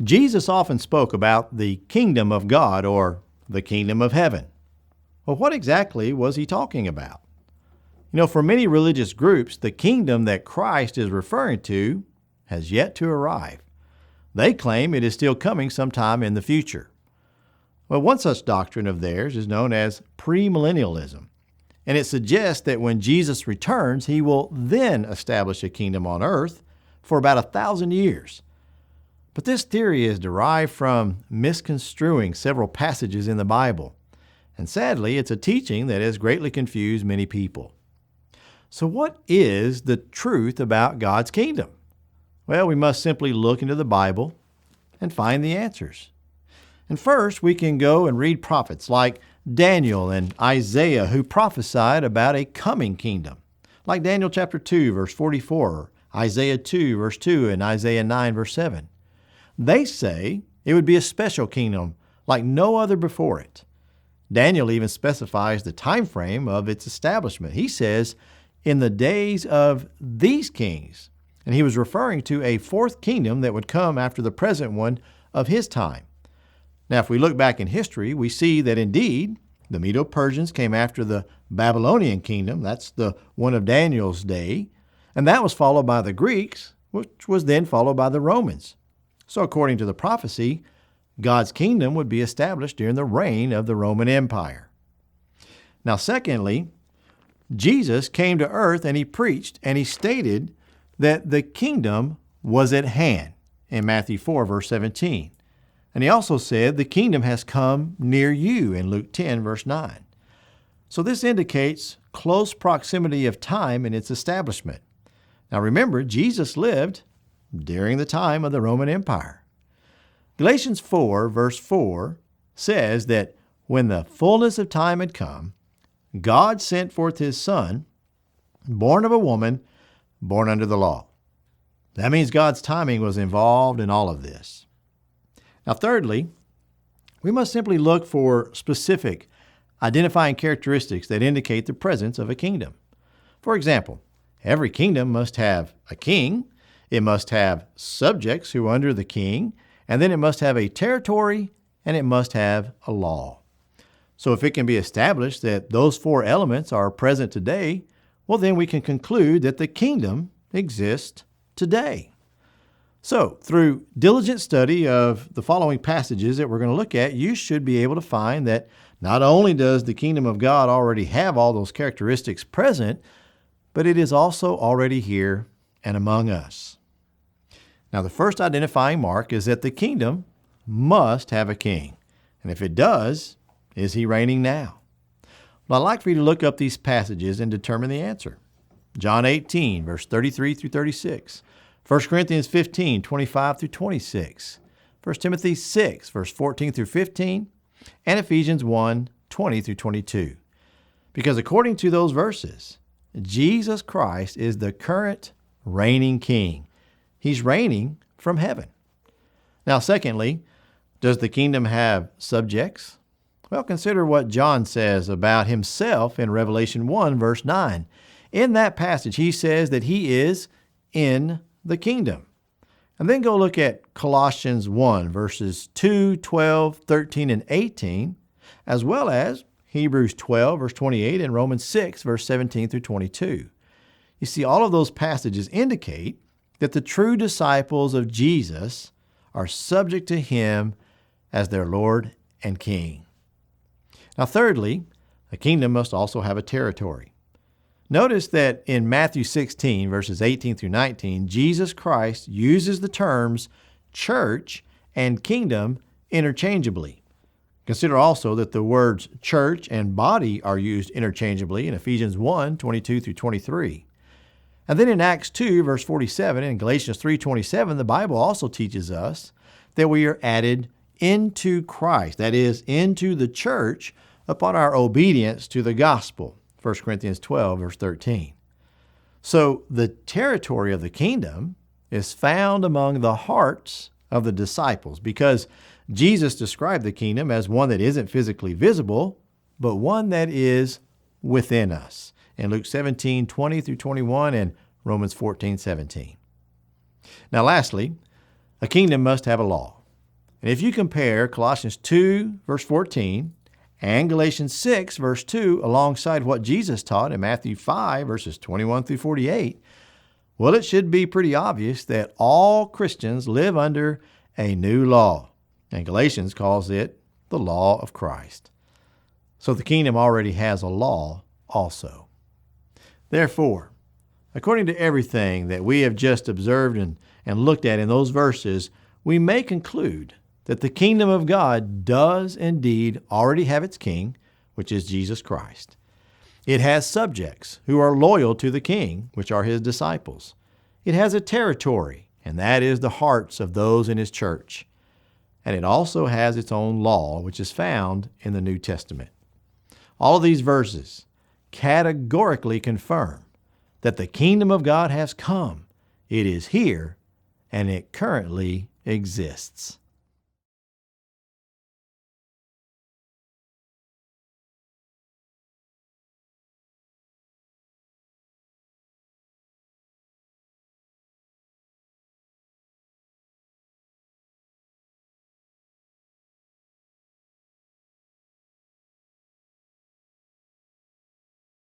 Jesus often spoke about the kingdom of God or the kingdom of heaven. Well, what exactly was he talking about? For many religious groups, the kingdom that Christ is referring to has yet to arrive. They claim it is still coming sometime in the future. Well, one such doctrine of theirs is known as premillennialism, and it suggests that when Jesus returns, he will then establish a kingdom on earth for about 1,000 years. But this theory is derived from misconstruing several passages in the Bible, and sadly, it's a teaching that has greatly confused many people. So what is the truth about God's kingdom? Well, we must simply look into the Bible and find the answers. And first, we can go and read prophets like Daniel and Isaiah who prophesied about a coming kingdom, like Daniel chapter 2, verse 44, or Isaiah 2, verse 2, and Isaiah 9, verse 7. They say it would be a special kingdom like no other before it. Daniel even specifies the time frame of its establishment. He says, in the days of these kings, and he was referring to a fourth kingdom that would come after the present one of his time. Now, if we look back in history, we see that indeed the Medo-Persians came after the Babylonian kingdom. That's the one of Daniel's day. And that was followed by the Greeks, which was then followed by the Romans. So according to the prophecy, God's kingdom would be established during the reign of the Roman Empire. Now, secondly, Jesus came to earth and he preached and he stated that the kingdom was at hand in Matthew 4, verse 17. And he also said, the kingdom has come near you in Luke 10, verse 9. So this indicates close proximity of time in its establishment. Now remember, Jesus lived during the time of the Roman Empire. Galatians 4, verse 4 says that when the fullness of time had come, God sent forth his Son, born of a woman, born under the law. That means God's timing was involved in all of this. Now, thirdly, we must simply look for specific identifying characteristics that indicate the presence of a kingdom. For example, every kingdom must have a king, it must have subjects who are under the king, and then it must have a territory, and it must have a law. So if it can be established that those four elements are present today, well, then we can conclude that the kingdom exists today. So, through diligent study of the following passages that we're going to look at, you should be able to find that not only does the kingdom of God already have all those characteristics present, but it is also already here and among us. Now, the first identifying mark is that the kingdom must have a king. And if it does, is he reigning now? Well, I'd like for you to look up these passages and determine the answer. John 18, verse 33 through 36. 1 Corinthians 15, 25 through 26. 1 Timothy 6, verse 14 through 15. And Ephesians 1, 20 through 22. Because according to those verses, Jesus Christ is the current reigning king. He's reigning from heaven. Now, secondly, does the kingdom have subjects? Well, consider what John says about himself in Revelation 1, verse 9. In that passage, he says that he is in the kingdom. And then go look at Colossians 1, verses 2, 12, 13, and 18, as well as Hebrews 12, verse 28, and Romans 6, verse 17 through 22. You see, all of those passages indicate that the true disciples of Jesus are subject to him as their Lord and King. Now, thirdly, a kingdom must also have a territory. Notice that in Matthew 16, verses 18 through 19, Jesus Christ uses the terms church and kingdom interchangeably. Consider also that the words church and body are used interchangeably in Ephesians 1, 22 through 23. And then in Acts 2, verse 47, and Galatians 3:27, the Bible also teaches us that we are added into Christ, that is, into the church, upon our obedience to the gospel, 1 Corinthians 12, verse 13. So the territory of the kingdom is found among the hearts of the disciples because Jesus described the kingdom as one that isn't physically visible, but one that is within us in Luke 17, 20 through 21 and Romans 14, 17. Now lastly, a kingdom must have a law. And if you compare Colossians 2, verse 14, and Galatians 6, verse 2, alongside what Jesus taught in Matthew 5, verses 21 through 48, well, it should be pretty obvious that all Christians live under a new law. And Galatians calls it the law of Christ. So the kingdom already has a law also. Therefore, according to everything that we have just observed and looked at in those verses, we may conclude that the kingdom of God does indeed already have its king, which is Jesus Christ. It has subjects who are loyal to the king, which are his disciples. It has a territory, and that is the hearts of those in his church. And it also has its own law, which is found in the New Testament. All of these verses categorically confirm that the kingdom of God has come. It is here, and it currently exists.